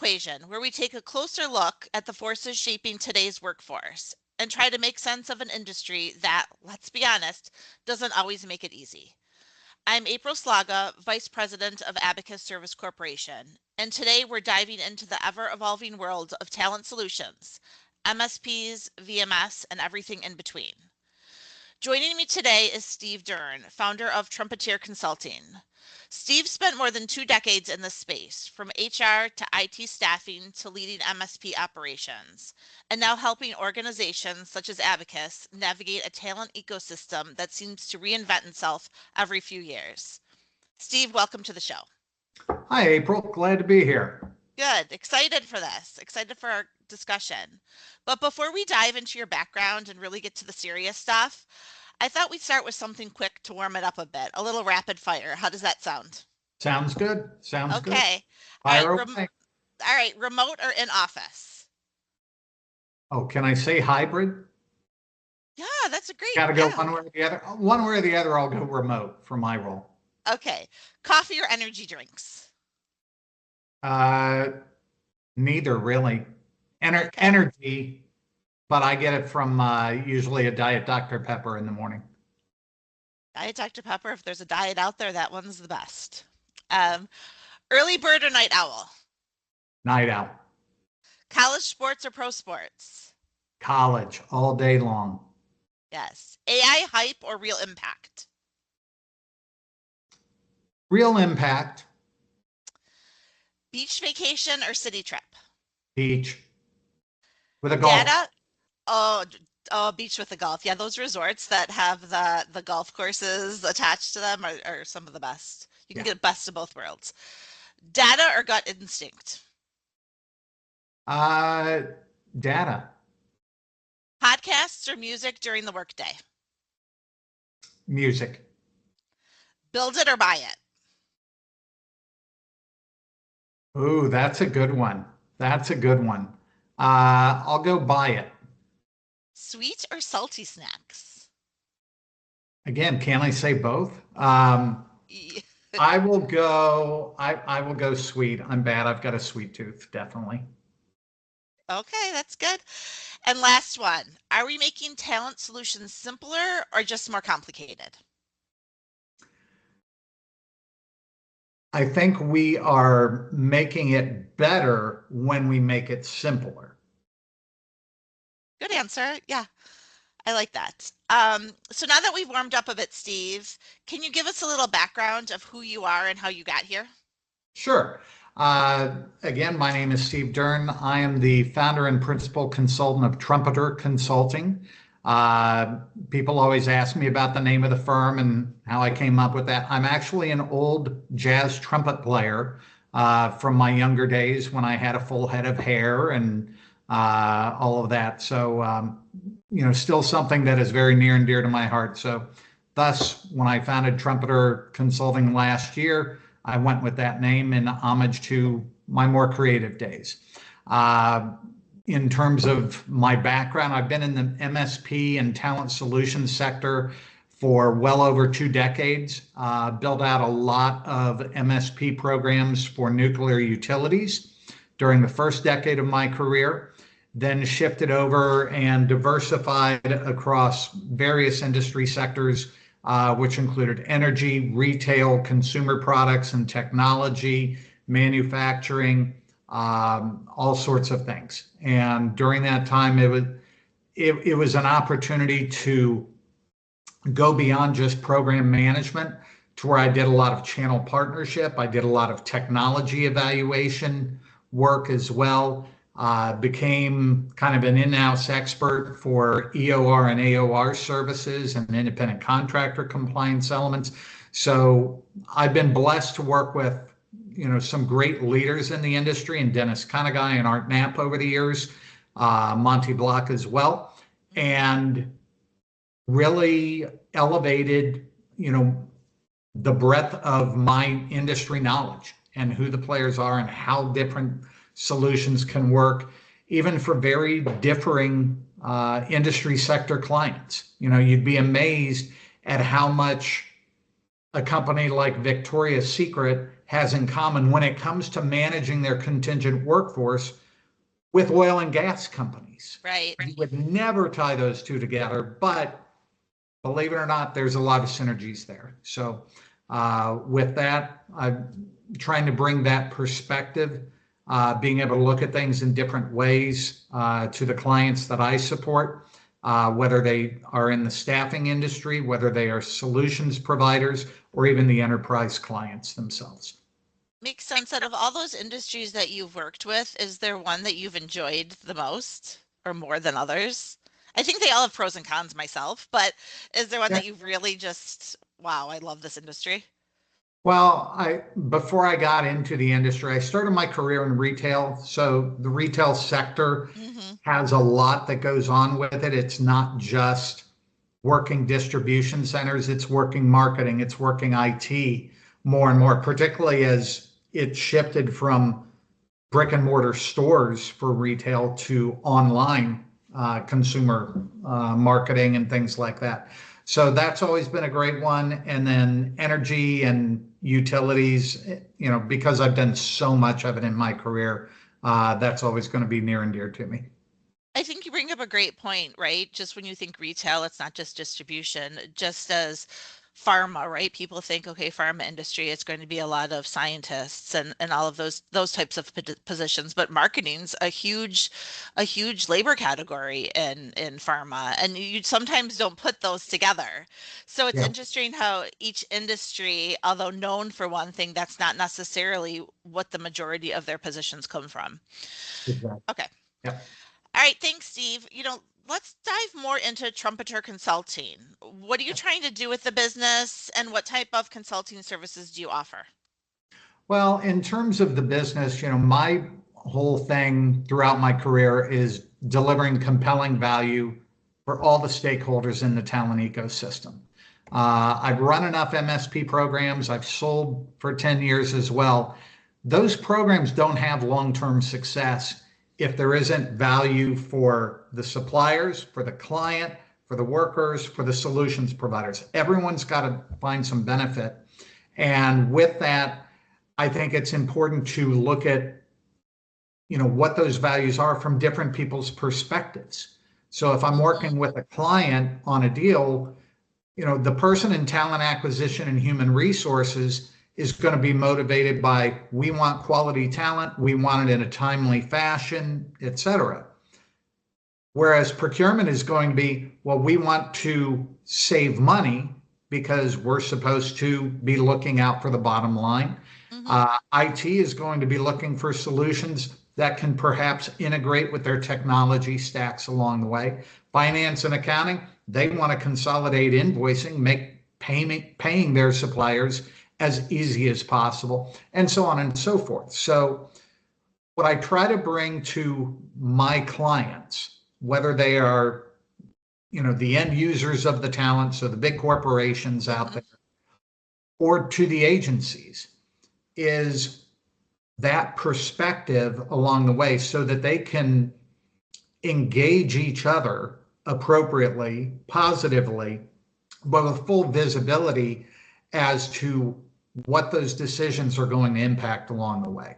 Equation, where we take a closer look at the forces shaping today's workforce and try to make sense of an industry that, let's be honest, doesn't always make it easy. I'm April Szlaga, Vice President of Abacus Service Corporation, and today we're diving into the ever-evolving world of talent solutions, MSPs, VMS, and everything in between. Joining me today is Steve Dern, founder of Trumpeter Consulting. Steve spent more than 2 decades in this space, from HR to IT staffing to leading MSP operations, and now helping organizations such as Abacus navigate a talent ecosystem that seems to reinvent itself every few years. Steve, welcome to the show. Hi, April. Glad to be here. Good. Excited for this. Excited for our discussion. But before we dive into your background and really get to the serious stuff, I thought we'd start with something quick to warm it up a bit, a little rapid fire. How does that sound? Sounds good. Sounds good. Okay. Fire All away. right. Remote or in office? Oh, can I say hybrid? Yeah, that's a great. Got to go one way or the other. One way or the other, I'll go remote for my role. Okay. Coffee or energy drinks? Neither really. Okay. Energy, but I get it from usually a Diet Dr. Pepper in the morning. Diet Dr. Pepper. If there's a diet out there, that one's the best. Early bird or night owl? Night owl. College sports or pro sports? College all day long. Yes. AI hype or real impact? Real impact. Beach vacation or city trip? Beach. With a golf. Data? Oh, beach with the golf. Yeah, those resorts that have the golf courses attached to them are some of the best. You can get best of both worlds. Data or gut instinct? Data. Podcasts or music during the workday? Music. Build it or buy it? Ooh, that's a good one. That's a good one. I'll go buy it. Sweet or salty snacks? Again, can I say both? Yeah. I will go sweet. I'm bad. I've got a sweet tooth, definitely. Okay, that's good. And last one, are we making talent solutions simpler or just more complicated? I think we are making it better when we make it simpler. Good answer. Yeah, I like that. So now that we've warmed up a bit, Steve, can you give us a little background of who you are and how you got here? Sure. Again, my name is Steve Dern. I am the founder and principal consultant of Trumpeter Consulting. People always ask me about the name of the firm and how I came up with that. I'm actually an old jazz trumpet player from my younger days when I had a full head of hair and all of that. So, still something that is very near and dear to my heart. So thus, when I founded Trumpeter Consulting last year, I went with that name in homage to my more creative days. In terms of my background, I've been in the MSP and talent solutions sector for well over 2 decades, built out a lot of MSP programs for nuclear utilities during the first decade of my career, then shifted over and diversified across various industry sectors, which included energy, retail, consumer products and technology, manufacturing, all sorts of things. And during that time, it was an opportunity to go beyond just program management to where I did a lot of channel partnership. I did a lot of technology evaluation work as well. Became kind of an in-house expert for EOR and AOR services and independent contractor compliance elements. So I've been blessed to work with some great leaders in the industry, and Dennis Conaguy and Art Knapp over the years, Monty Block as well, and really elevated, the breadth of my industry knowledge and who the players are and how different solutions can work, even for very differing industry sector clients. You'd be amazed at how much a company like Victoria's Secret has in common when it comes to managing their contingent workforce with oil and gas companies. Right. You would never tie those two together, but believe it or not, there's a lot of synergies there. So with that, I'm trying to bring that perspective, being able to look at things in different ways to the clients that I support, whether they are in the staffing industry, whether they are solutions providers, or even the enterprise clients themselves. Makes sense. Out of all those industries that you've worked with, is there one that you've enjoyed the most or more than others? I think they all have pros and cons myself, but is there one Yeah. that you've really just, wow, I love this industry? Well, before I got into the industry, I started my career in retail. So the retail sector Hmm. has a lot that goes on with it. It's not just working distribution centers, it's working marketing, it's working IT more and more, particularly as it shifted from brick and mortar stores for retail to online consumer marketing and things like that. So that's always been a great one. And then energy and utilities, because I've done so much of it in my career, that's always going to be near and dear to me. I think you bring up a great point, right? Just when you think retail, it's not just distribution, just as pharma, right? People think, okay, pharma industry, it's going to be a lot of scientists and all of those types of positions, but marketing's a huge labor category in pharma, and you sometimes don't put those together. So it's Yeah, interesting how each industry, although known for one thing, that's not necessarily what the majority of their positions come from. exactly. Okay. Yeah. All right, thanks, Steve. Let's dive more into Trumpeter Consulting. What are you trying to do with the business, and what type of consulting services do you offer? Well, in terms of the business, my whole thing throughout my career is delivering compelling value for all the stakeholders in the talent ecosystem. I've run enough MSP programs, I've sold for 10 years as well. Those programs don't have long term success if there isn't value for the suppliers, for the client, for the workers, for the solutions providers. Everyone's got to find some benefit. And with that, I think it's important to look at, what those values are from different people's perspectives. So if I'm Hmm. working with a client on a deal, the person in talent acquisition and human resources is going to be motivated by, we want quality talent, we want it in a timely fashion, et cetera. Whereas procurement is going to be, well, we want to save money because we're supposed to be looking out for the bottom line. Hmm. IT is going to be looking for solutions that can perhaps integrate with their technology stacks along the way. Finance and accounting, they want to consolidate invoicing, make paying their suppliers as easy as possible, and so on and so forth. So what I try to bring to my clients, whether they are, the end users of the talent, so the big corporations out Hmm. there, or to the agencies, is that perspective along the way so that they can engage each other appropriately, positively, but with full visibility as to what those decisions are going to impact along the way.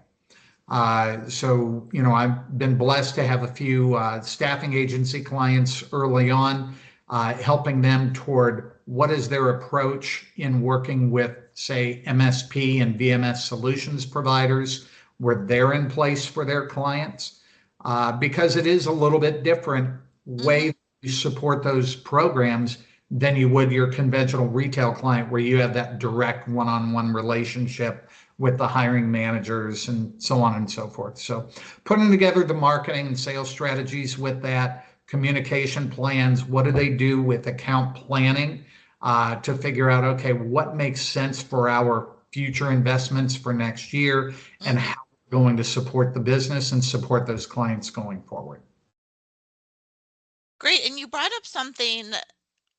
So, I've been blessed to have a few staffing agency clients early on, helping them toward what is their approach in working with, say, MSP and VMS solutions providers, where they're in place for their clients, because it is a little bit different Hmm. way you support those programs than you would your conventional retail client, where you have that direct one-on-one relationship with the hiring managers and so on and so forth. So putting together the marketing and sales strategies with that, communication plans, what do they do with account planning to figure out, okay, what makes sense for our future investments for next year and Hmm. how we're going to support the business and support those clients going forward. Great. And you brought up something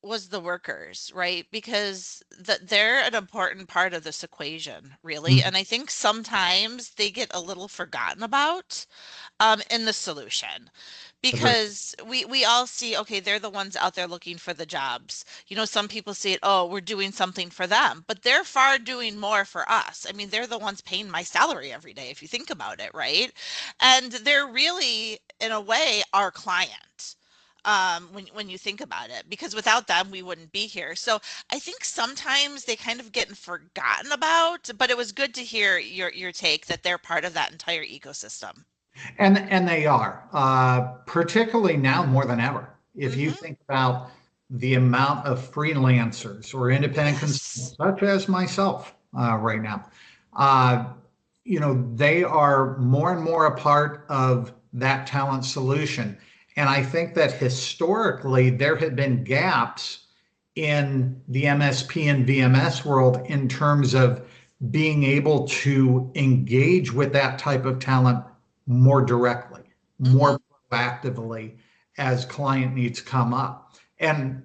was the workers, right? Because they're an important part of this equation, really. Mm. And I think sometimes they get a little forgotten about in the solution Agree. because we all see, okay, they're the ones out there looking for the jobs. Some people see it, oh, we're doing something for them, but they're far doing more for us. I mean, they're the ones paying my salary every day, if you think about it, right? And they're really, in a way, our client. When you think about it, because without them we wouldn't be here. So I think sometimes they kind of get forgotten about, but it was good to hear your take that they're part of that entire ecosystem. And they are, particularly now more than ever. If you Mm-hmm. think about the amount of freelancers or independent Yes. consultants, such as myself, right now, uh, they are more and more a part of that talent solution. And I think that historically there had been gaps in the MSP and VMS world in terms of being able to engage with that type of talent more directly, Mm-hmm. more proactively as client needs come up. And,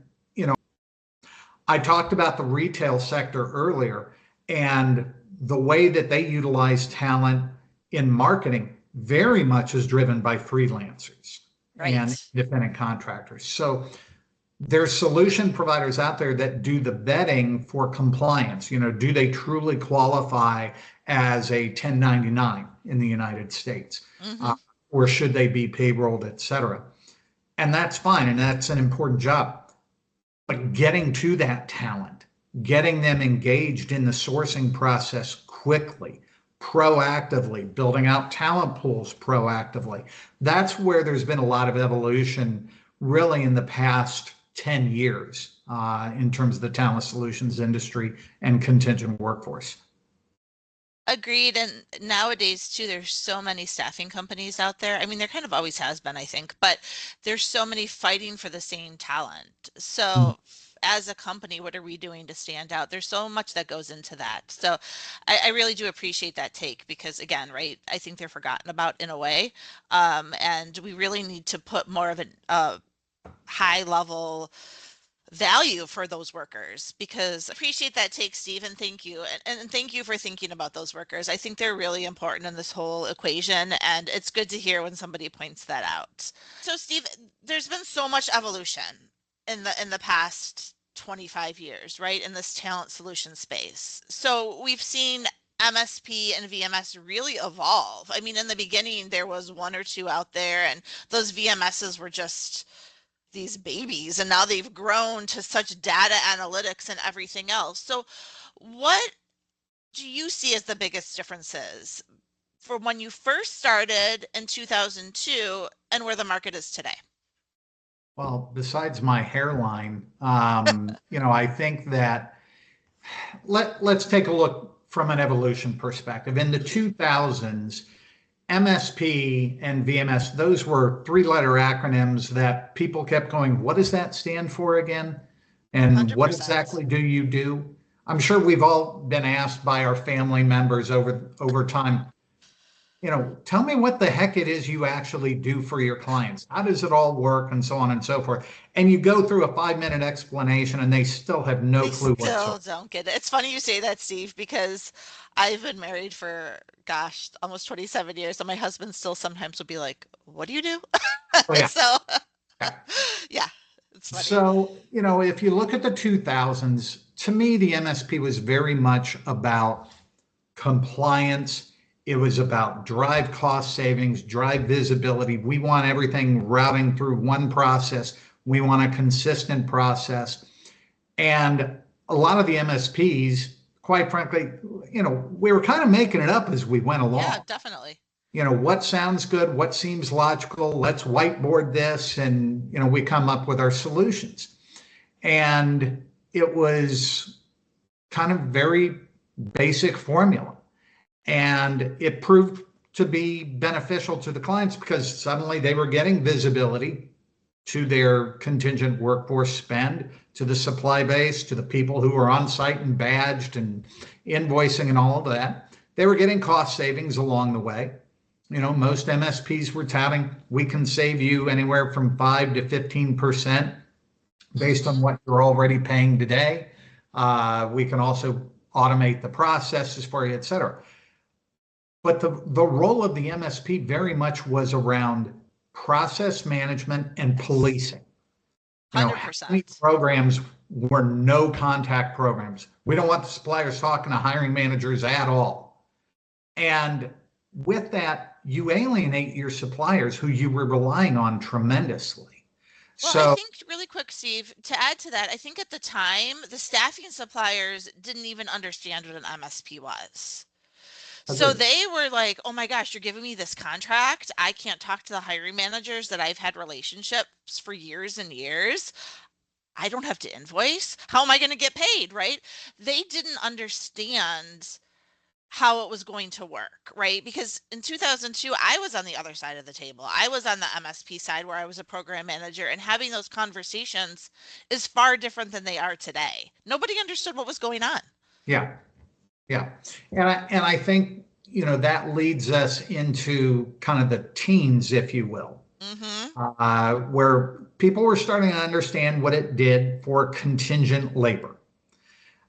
I talked about the retail sector earlier and the way that they utilize talent in marketing very much is driven by freelancers and Right. independent contractors. So there's solution providers out there that do the vetting for compliance. Do they truly qualify as a 1099 in the United States? Mm-hmm. Uh, or should they be payrolled, et cetera? And that's fine. And that's an important job. But getting to that talent, getting them engaged in the sourcing process quickly, proactively, building out talent pools proactively, that's where there's been a lot of evolution really in the past 10 years in terms of the talent solutions industry and contingent workforce. Agreed. And nowadays too, there's so many staffing companies out there. I mean, there kind of always has been, I think, but there's so many fighting for the same talent. Mm. So as a company, what are we doing to stand out? There's so much that goes into that. So I really do appreciate that take because again, right, I think they're forgotten about in a way. And we really need to put more of a high level value for those workers because I appreciate that take, Steve, and thank you. And thank you for thinking about those workers. I think they're really important in this whole equation, and it's good to hear when somebody points that out. So, Steve, there's been so much evolution in the past 25 years, right, in this talent solution space. So we've seen MSP and VMS really evolve. I mean, in the beginning, there was one or two out there, and those VMSs were just these babies and now they've grown to such data analytics and everything else. So what do you see as the biggest differences from when you first started in 2002 and where the market is today? Well, besides my hairline, I think that let's take a look from an evolution perspective. In the 2000s, MSP and VMS, those were three-letter acronyms that people kept going, what does that stand for again? And what 100%. exactly do you do? I'm sure we've all been asked by our family members over time, tell me what the heck it is you actually do for your clients. How does it all work and so on and so forth? And you go through a 5-minute explanation and they still have no They clue still whatsoever. don't get it. It's funny you say that, Steve, because I've been married for, gosh, almost 27 years, and my husband still sometimes will be like, "What do you do?" Oh yeah. So, Yeah. yeah, it's funny. So, if you look at the 2000s, to me, the MSP was very much about compliance. It was about drive cost savings, drive visibility. We want everything routing through one process. We want a consistent process. And a lot of the MSPs, quite frankly, we were kind of making it up as we went Yeah, along. definitely. What sounds good, what seems logical, let's whiteboard this, and we come up with our solutions. And it was kind of very basic formula. And it proved to be beneficial to the clients because suddenly they were getting visibility to their contingent workforce spend, to the supply base, to the people who were on site and badged and invoicing and all of that. They were getting cost savings along the way. Most MSPs were touting, we can save you anywhere from 5 to 15% based on Mm-hmm. what you're already paying today. We can also automate the processes for you, et cetera. But the role of the MSP very much was around process management and policing. How many 100%. programs were no contact programs? We don't want the suppliers talking to hiring managers at all. And with that, you alienate your suppliers who you were relying on tremendously. Well, I So, think really quick, Steve, to add to that, I think at the time, the staffing suppliers didn't even understand what an MSP was. So agreed. they were like, oh my gosh, you're giving me this contract. I can't talk to the hiring managers that I've had relationships for years and years. I don't have to invoice. How am I going to get paid? Right? They didn't understand how it was going to work, right? Because in 2002, I was on the other side of the table. I was on the MSP side where I was a program manager, and having those conversations is far different than they are today. Nobody understood what was going on. Yeah, yeah. And I think, that leads us into kind of the teens, if you will, Mm-hmm. where people were starting to understand what it did for contingent labor.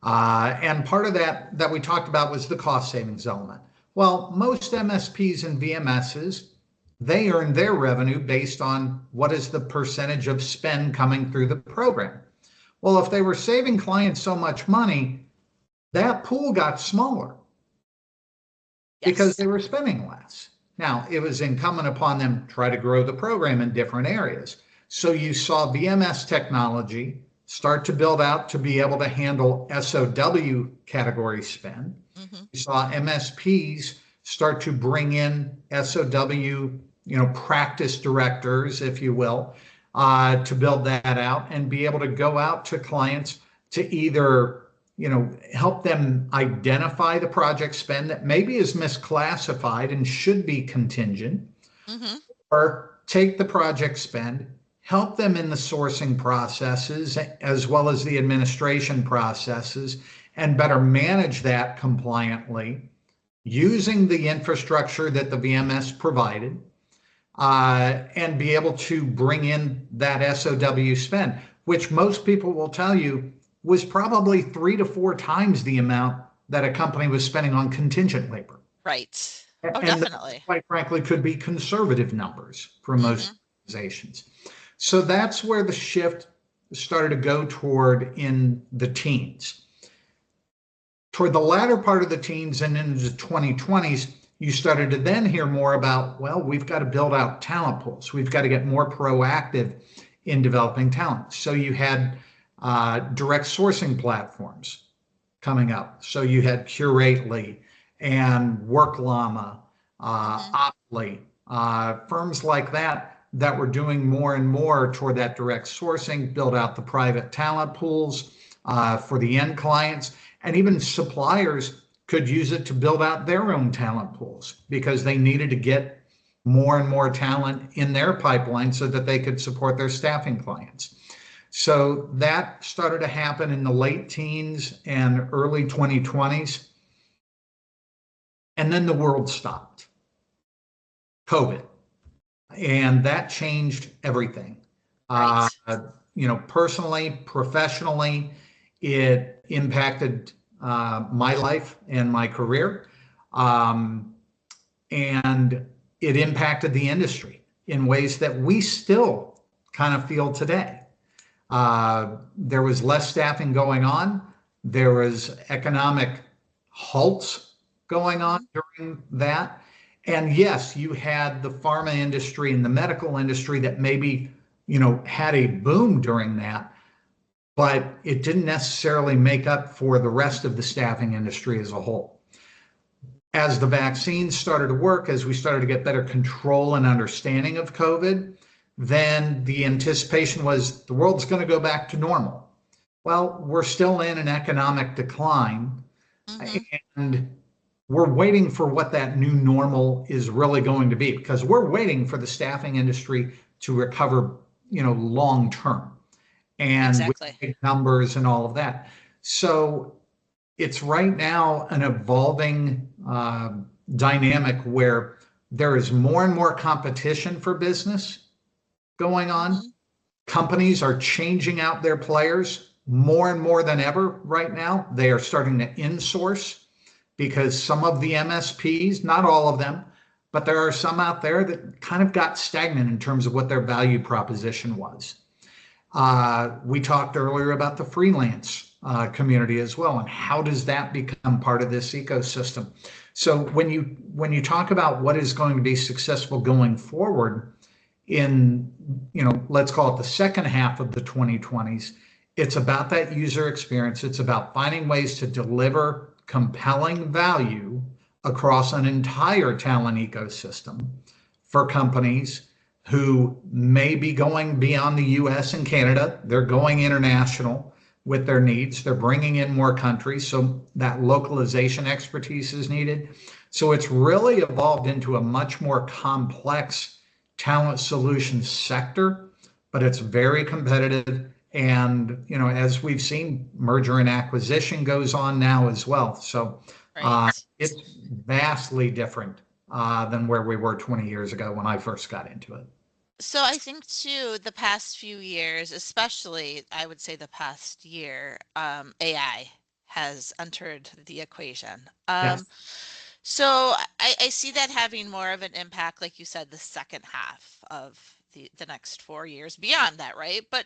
And part of that we talked about was the cost savings element. Well, most MSPs and VMSs, they earn their revenue based on what is the percentage of spend coming through the program. Well, if they were saving clients so much money, that pool got smaller because Yes. they were spending less. Now, it was incumbent upon them to try to grow the program in different areas. So you saw VMS technology start to build out to be able to handle SOW category spend. Mm-hmm. You saw MSPs start to bring in SOW, practice directors, if you will, to build that out and be able to go out to clients to either help them identify the project spend that maybe is misclassified and should be contingent, Mm-hmm. or take the project spend, help them in the sourcing processes as well as the administration processes, and better manage that compliantly using the infrastructure that the VMS provided, and be able to bring in that SOW spend, which most people will tell you was probably 3 to 4 times the amount that a company was spending on contingent labor. Right. Oh, And definitely. quite frankly, could be conservative numbers for most Mm-hmm. organizations. So that's where the shift started to go toward in the teens. Toward the latter part of the teens and into the 2020s, you started to then hear more about, well, we've got to build out talent pools. We've got to get more proactive in developing talent. So you had direct sourcing platforms coming up. So you had Curately and WorkLllama, Mm-hmm. Optly, firms like that were doing more and more toward that direct sourcing, build out the private talent pools for the end clients, and even suppliers could use it to build out their own talent pools because they needed to get more and more talent in their pipeline so that they could support their staffing clients. So that started to happen in the late teens and early 2020s. And then the world stopped. COVID. And that changed everything. Uh, Right. Personally, professionally, it impacted my life and my career. Um, and it impacted the industry in ways that we still kind of feel today. There was less staffing going on. There was economic halts going on Mm-hmm. during that. And yes, you had the pharma industry and the medical industry that maybe, had a boom during that, but it didn't necessarily make up for the rest of the staffing industry as a whole. As the vaccines started to work, as we started to get better control and understanding of COVID, then the anticipation was the world's going to go back to normal. Well, we're still in an economic decline, Mm-hmm. and we're waiting for what that new normal is really going to be because we're waiting for the staffing industry to recover, long term and with Exactly. big numbers and all of that. So it's right now an evolving dynamic where there is more and more competition for business going on. Mm-hmm. Companies are changing out their players more and more than ever right now. They are starting to insource because some of the MSPs, not all of them, but there are some out there that kind of got stagnant in terms of what their value proposition was. We talked earlier about the freelance community as well, and how does that become part of this ecosystem? So when you talk about what is going to be successful going forward in, let's call it the second half of the 2020s, it's about that user experience. It's about finding ways to deliver compelling value across an entire talent ecosystem for companies who may be going beyond the US and Canada. They're going international with their needs. They're bringing in more countries, so that localization expertise is needed. So it's really evolved into a much more complex talent solutions sector, but it's very competitive. And, as we've seen, merger and acquisition goes on now as well. So Right. it's vastly different than where we were 20 years ago when I first got into it. So I think too, the past few years, especially I would say the past year, AI has entered the equation. Yes. So I see that having more of an impact, like you said, the second half of the next 4 years beyond that, right? But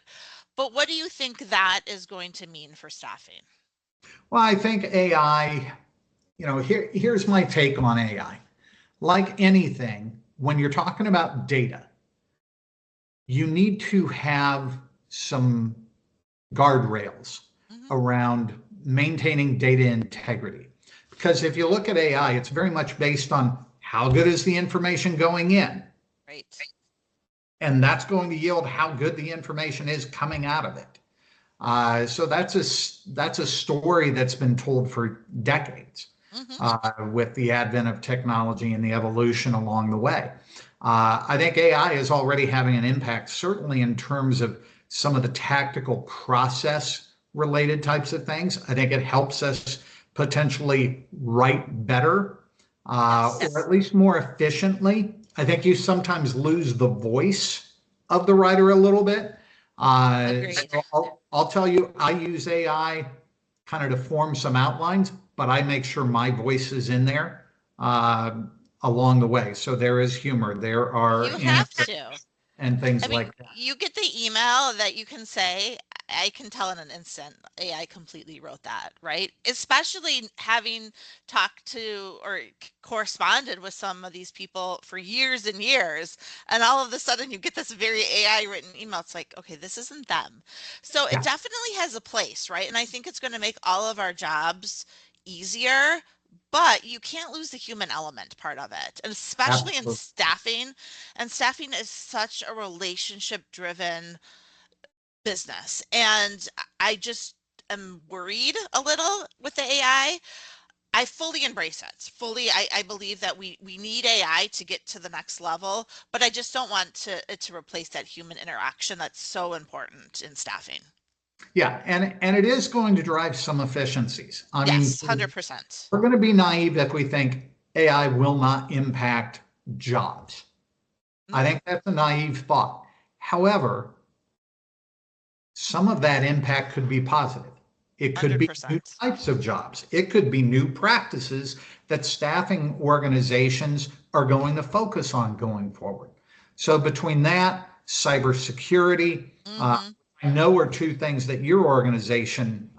what do you think that is going to mean for staffing? Well, I think AI, here's my take on AI. Like anything, when you're talking about data, you need to have some guardrails Hmm. around maintaining data integrity. Because if you look at AI, it's very much based on how good is the information going in. Right. And that's going to yield how good the information is coming out of it. So that's a story that's been told for decades Hmm. with the advent of technology and the evolution along the way. I think AI is already having an impact, certainly in terms of some of the tactical process related types of things. I think it helps us potentially write better or Yes. at least more efficiently. I think you sometimes lose the voice of the writer a little bit. Agreed. I'll tell you, I use AI kind of to form some outlines, but I make sure my voice is in there along the way. So there is humor, there are You have anecdotes to. and things I mean, like that. you get the email that you can say, I can tell in an instant AI completely wrote that, right? Especially having talked to or corresponded with some of these people for years and years, and all of a sudden you get this very AI written email. It's like, okay, this isn't them. So it Yeah, definitely has a place, right? And I think it's going to make all of our jobs easier. But you can't lose the human element part of it, and especially in absolutely. staffing. And staffing is such a relationship driven business. And I just am worried a little with the AI. I fully embrace it. Fully, I believe that we need AI to get to the next level, but I just don't want it to replace that human interaction that's so important in staffing. Yeah, and it is going to drive some efficiencies. I mean, Yes, 100%. we're going to be naive if we think AI will not impact jobs. I Hmm. think that's a naive thought. However, some of that impact could be positive. It could be new 100%. types of jobs. It could be new practices that staffing organizations are going to focus on going forward. So between that, cybersecurity, Hmm. I know are two things that your organization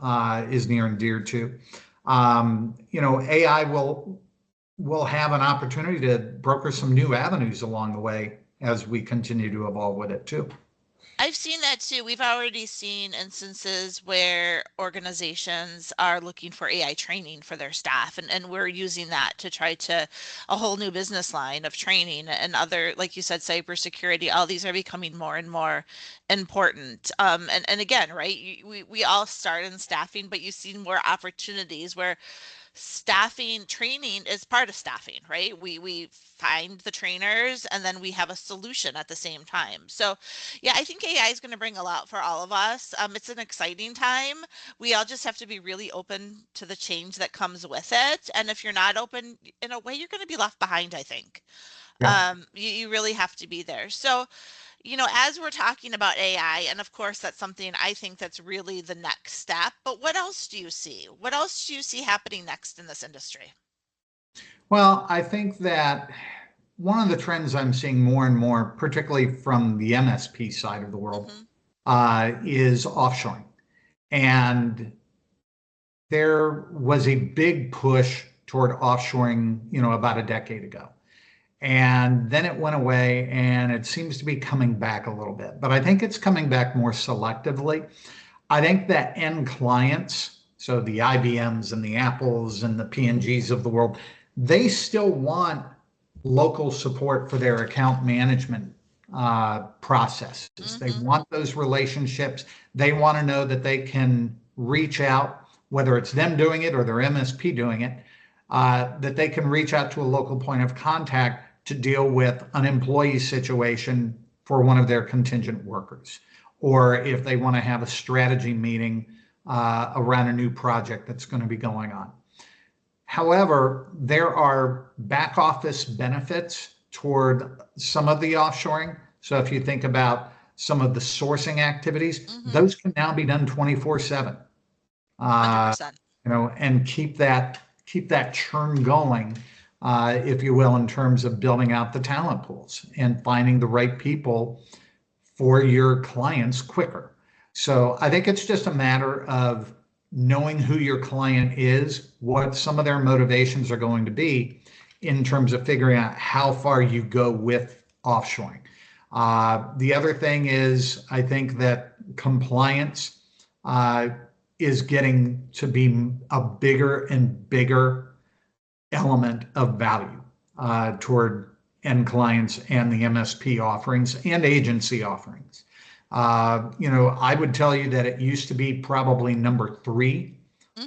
is near and dear to. AI will have an opportunity to broker some new avenues along the way as we continue to evolve with it too. I've seen that too. We've already seen instances where organizations are looking for AI training for their staff, and we're using that to try to a whole new business line of training and other, like you said, cybersecurity. All these are becoming more and more important. And again, right, we all start in staffing, but you see more opportunities where staffing training is part of staffing, right? We find the trainers and then we have a solution at the same time. So yeah, I think AI is going to bring a lot for all of us. It's an exciting time. We all just have to be really open to the change that comes with it. And if you're not open, in a way, you're going to be left behind, I think. Yeah. You really have to be there. So As we're talking about AI, and of course, that's something I think that's really the next step, but what else do you see? What else do you see happening next in this industry? Well, I think that one of the trends I'm seeing more and more, particularly from the MSP side of the world, Hmm. is offshoring. And there was a big push toward offshoring, about a decade ago. And then it went away and it seems to be coming back a little bit. But I think it's coming back more selectively. I think that end clients, so the IBMs and the Apples and the P&Gs of the world, they still want local support for their account management processes. They Hmm. want those relationships. They want to know that they can reach out, whether it's them doing it or their MSP doing it, that they can reach out to a local point of contact to deal with an employee situation for one of their contingent workers, or if they want to have a strategy meeting around a new project that's going to be going on. However, there are back office benefits toward some of the offshoring. So if you think about some of the sourcing activities, Hmm. those can now be done 24/7. Uh, 100%. and keep that churn going, if you will, in terms of building out the talent pools and finding the right people for your clients quicker. So I think it's just a matter of knowing who your client is, what some of their motivations are going to be in terms of figuring out how far you go with offshoring. The other thing is, I think that compliance is getting to be a bigger and bigger element of value toward end clients and the MSP offerings and agency offerings. I would tell you that it used to be probably number 3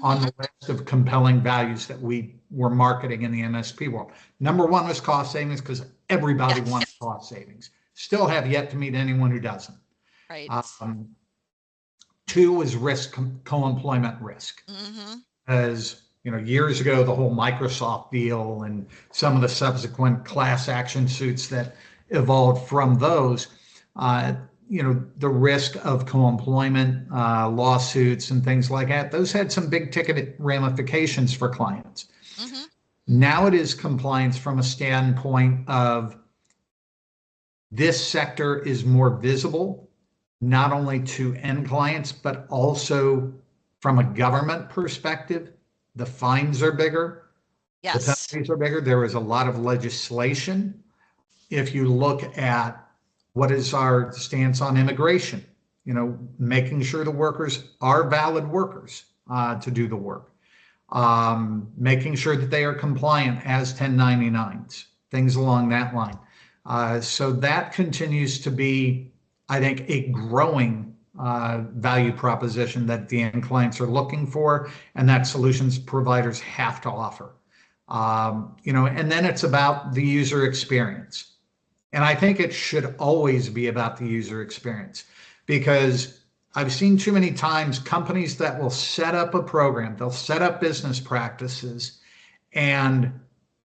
on Hmm. the list of compelling values that we were marketing in the MSP world. Number 1 was cost savings because everybody wanted Yes. cost savings. Still have yet to meet anyone who doesn't. Right. Um, 2 was risk, co-employment risk. Hmm. As years ago, the whole Microsoft deal and some of the subsequent class action suits that evolved from those, the risk of co-employment lawsuits and things like that, those had some big ticket ramifications for clients. Hmm. Now it is compliance from a standpoint of this sector is more visible, not only to end clients, but also from a government perspective. The fines are bigger, the Yes. penalties are bigger. There is a lot of legislation. If you look at what is our stance on immigration, making sure the workers are valid workers to do the work, making sure that they are compliant as 1099s, things along that line. So that continues to be, I think, a growing value proposition that the end clients are looking for and that solutions providers have to offer. And then it's about the user experience. And I think it should always be about the user experience because I've seen too many times companies that will set up a program, they'll set up business practices, and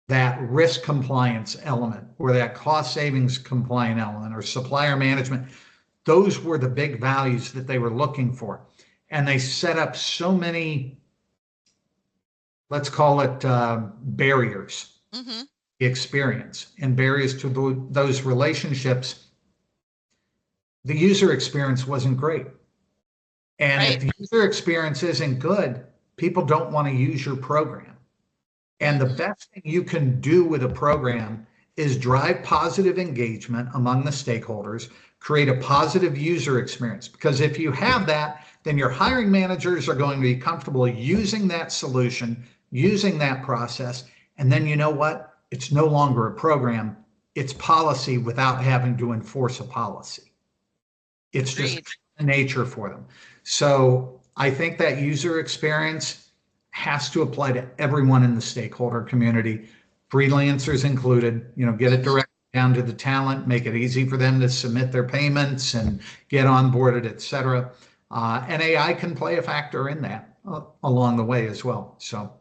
that risk compliance element or that cost savings compliant element or supplier management, those were the big values that they were looking for. And they set up so many, let's call it barriers, Hmm. experience, and barriers to those relationships. The user experience wasn't great. And if Right. the user experience isn't good, people don't want to use your program. And the Hmm. best thing you can do with a program is drive positive engagement among the stakeholders, create a positive user experience. Because if you have that, then your hiring managers are going to be comfortable using that solution, using that process. And then you know what? It's no longer a program, it's policy without having to enforce a policy. It's just Agreed. nature for them. So I think that user experience has to apply to everyone in the stakeholder community, freelancers included, get it Hmm. direct down to the talent, make it easy for them to submit their payments and get onboarded, et cetera. And AI can play a factor in that along the way as well. So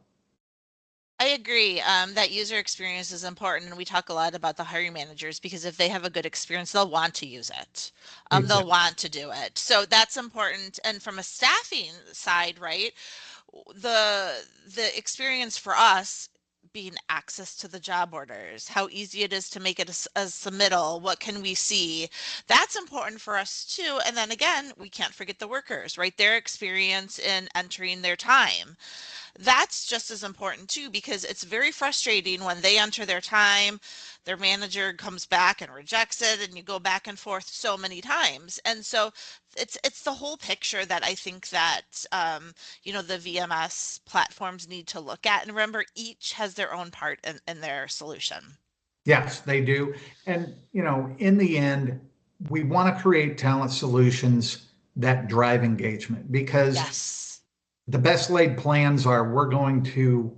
I agree. That user experience is important, and we talk a lot about the hiring managers because if they have a good experience, they'll want to use it. They'll Exactly. want to do it. So that's important. And from a staffing side, right? The experience for us being access to the job orders, how easy it is to make it a submittal, what can we see? That's important for us too. And then again, we can't forget the workers, right? Their experience in entering their time. That's just as important too, because it's very frustrating when they enter their time, their manager comes back and rejects it, and you go back and forth so many times. And so it's the whole picture that I think that the VMS platforms need to look at. And remember, each has their own part in their solution. Yes, they do. And, in the end, we want to create talent solutions that drive engagement because Yes. the best laid plans are we're going to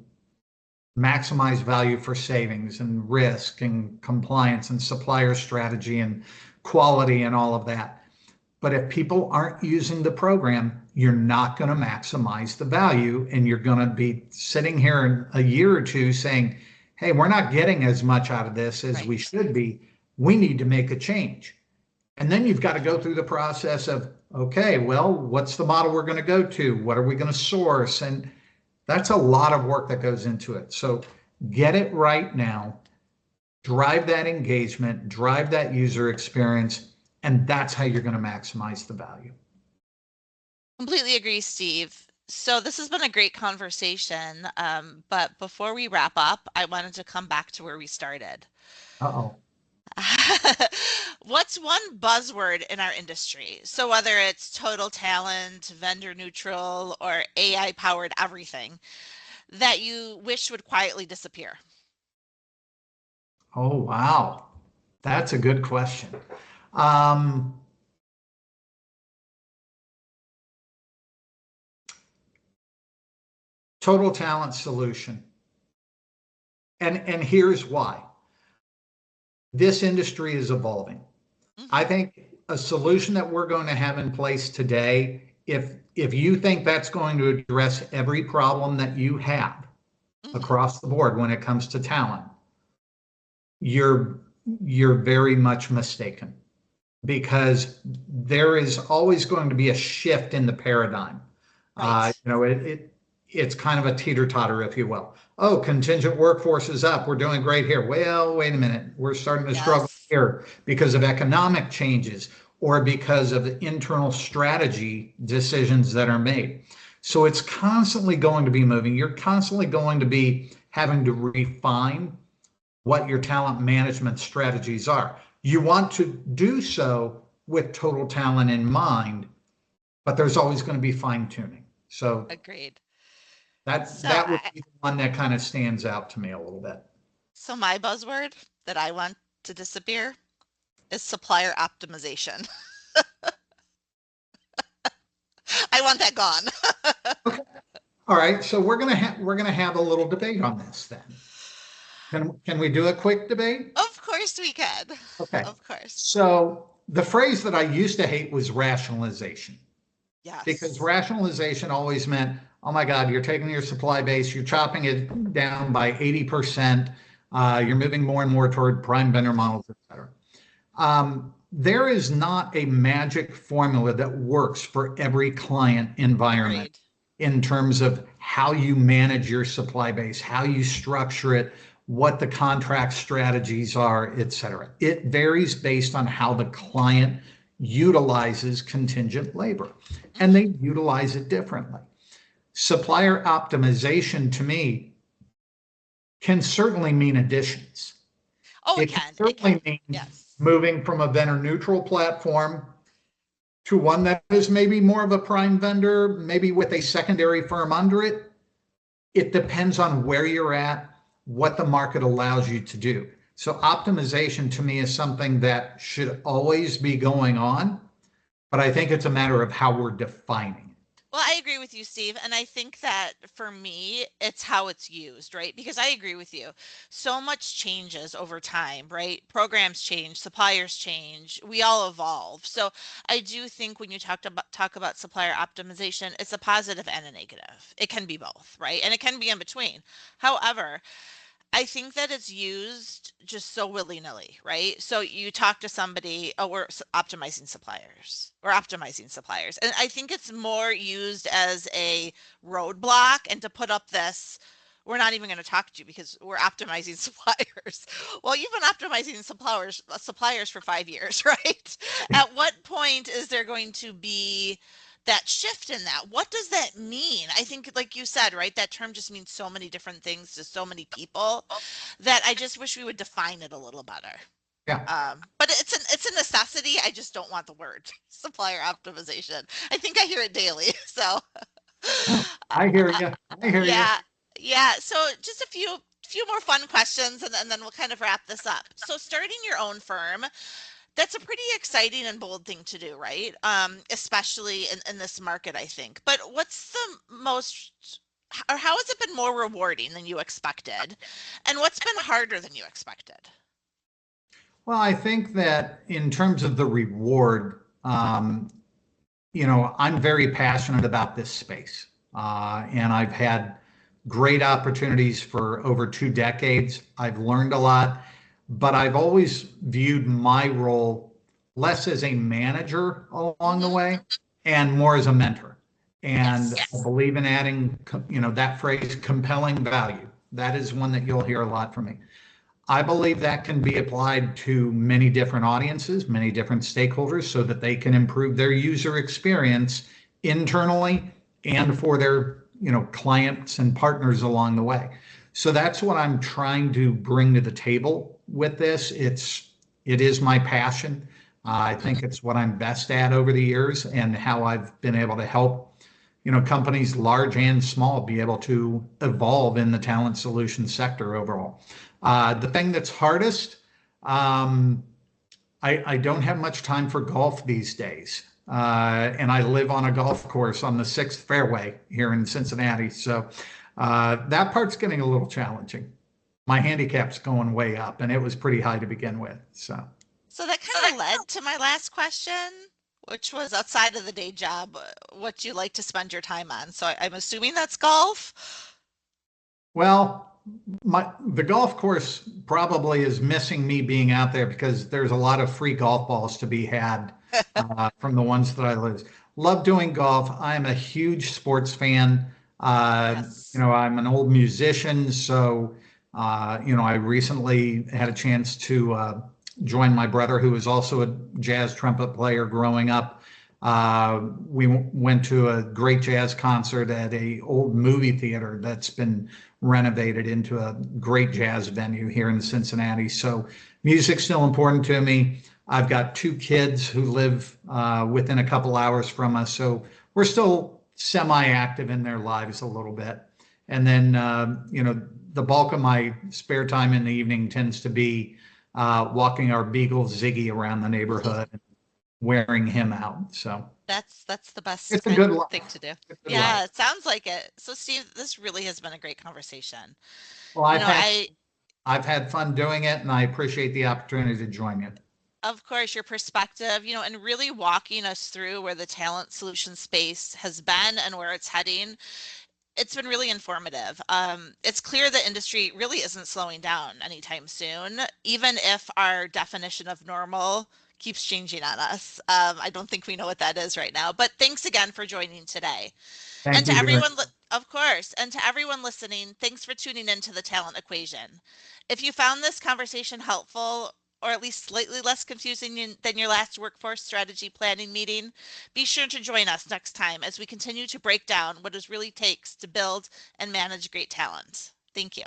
maximize value for savings and risk and compliance and supplier strategy and quality and all of that. But if people aren't using the program, you're not going to maximize the value. And you're going to be sitting here in a year or two saying, hey, we're not getting as much out of this as we Right. should be. We need to make a change. And then you've got to go through the process of, okay, well, what's the model we're going to go to? What are we going to source? And that's a lot of work that goes into it. So get it right now, drive that engagement, drive that user experience, and that's how you're going to maximize the value. Completely agree, Steve. So this has been a great conversation. But before we wrap up, I wanted to come back to where we started. Uh-oh. What's one buzzword in our industry? So whether it's total talent, vendor neutral, or AI powered everything that you wish would quietly disappear? Oh, wow. That's a good question. Um, Total talent solution. And here's why. This industry is evolving. I Hmm. think a solution that we're going to have in place today, if you think that's going to address every problem that you have Hmm. across the board when it comes to talent, you're you're very much mistaken because there is always going to be a shift in the paradigm. Right. It's kind of a teeter totter, if you will. Oh, contingent workforce is up. We're doing great here. Well, wait a minute. We're starting to struggle Yes. here because of economic changes or because of the internal strategy decisions that are made. So it's constantly going to be moving. You're constantly going to be having to refine what your talent management strategies are. You want to do so with total talent in mind, but there's always going to be fine tuning. So Agreed. that So that would I, be the one that kind of stands out to me a little bit. so my buzzword that I want to disappear is supplier optimization. I want that gone. Okay. All right, so we're gonna have a little debate on this then. Can we do a quick debate? Of course we can. Okay. Of course. So the phrase that I used to hate was rationalization, because Yes. rationalization always meant, oh my God, you're taking your supply base, you're chopping it down by 80%, you're moving more and more toward prime vendor models, et cetera. There is not a magic formula that works for every client environment Agreed. in terms of how you manage your supply base, how you structure it, what the contract strategies are, et cetera. It varies based on how the client utilizes contingent labor, and Hmm. they utilize it differently. Supplier optimization to me can certainly mean additions. Oh, it It can can. It certainly can. mean Yes. moving from a vendor neutral platform to one that is maybe more of a prime vendor, maybe with a secondary firm under it. It depends on where you're at, what the market allows you to do. So optimization to me is something that should always be going on, but I think it's a matter of how we're defining it. Well, I agree with you, Steve. And I think that for me, it's how it's used, right? Because I agree with you. So much changes over time, right? Programs change, suppliers change, we all evolve. So I do think when you talk about supplier optimization, it's a positive and a negative. It can be both, right? And it can be in between. However, I think that it's used just so willy-nilly, right? So you talk to somebody, oh, optimizing suppliers. And I think it's more used as a roadblock and to put up this, we're not even going to talk to you because we're optimizing suppliers. Well, you've been optimizing suppliers for 5 years, right? At what point is there going to be that shift in that? What does that mean? I think, like you said, right, that term just means so many different things to so many people that I just wish we would define it a little better. Yeah. But it's a necessity. I just don't want the word supplier optimization. I think I hear it daily. So Oh, I hear you. I hear you. yeah, yeah. So just a few more fun questions, and then we'll kind of wrap this up. So starting your own firm, that's a pretty exciting and bold thing to do, right? Especially in this market, I think. But what's the most, or how has it been more rewarding than you expected? And what's been harder than you expected? Well, I think that in terms of the reward, I'm very passionate about this space. And I've had great opportunities for over 2 decades. I've learned a lot, but I've always viewed my role less as a manager along the Hmm. way and more as a mentor. And I Yes. believe in adding, that phrase, compelling value. That is one that you'll hear a lot from me. I believe that can be applied to many different audiences, many different stakeholders, so that they can improve their user experience internally and for their, clients and partners along the way. So that's what I'm trying to bring to the table with this. It is my passion. I think Hmm. it's what I'm best at over the years and how I've been able to help, companies large and small be able to evolve in the talent solutions sector overall. The thing that's hardest, um, I don't have much time for golf these days. And I live on a golf course on the sixth fairway here in Cincinnati. So that part's getting a little challenging. My handicap's going way up, and it was pretty high to begin with. So, So that kind of led to my last question, which was outside of the day job, what you like to spend your time on. So I'm assuming that's golf. well, the golf course probably is missing me being out there because there's a lot of free golf balls to be had from the ones that I love doing golf. I am a huge sports fan. Yes. I'm an old musician, so I recently had a chance to join my brother, who was also a jazz trumpet player growing up. We went to a great jazz concert at a old movie theater that's been renovated into a great jazz venue here in Cincinnati. So music's still important to me. I've got 2 kids who live within a couple hours from us, so we're still semi-active in their lives a little bit. And then, the bulk of my spare time in the evening tends to be walking our beagle Ziggy around the neighborhood and wearing him out. So That's the best it's a kind good of life. thing to do. It's a good life. Yeah, it sounds like it. So Steve, this really has been a great conversation. Well, You know, I've had fun doing it, and I appreciate the opportunity to join you. of course, your perspective, and really walking us through where the talent solution space has been and where it's heading. It's been really informative. It's clear the industry really isn't slowing down anytime soon, even if our definition of normal keeps changing on us. I don't think we know what that is right now. But thanks again for joining today. And Thank to you very everyone, of course, and to everyone listening, thanks for tuning in to the Talent Equation. If you found this conversation helpful, or at least slightly less confusing than your last workforce strategy planning meeting, be sure to join us next time as we continue to break down what it really takes to build and manage great talent. Thank you.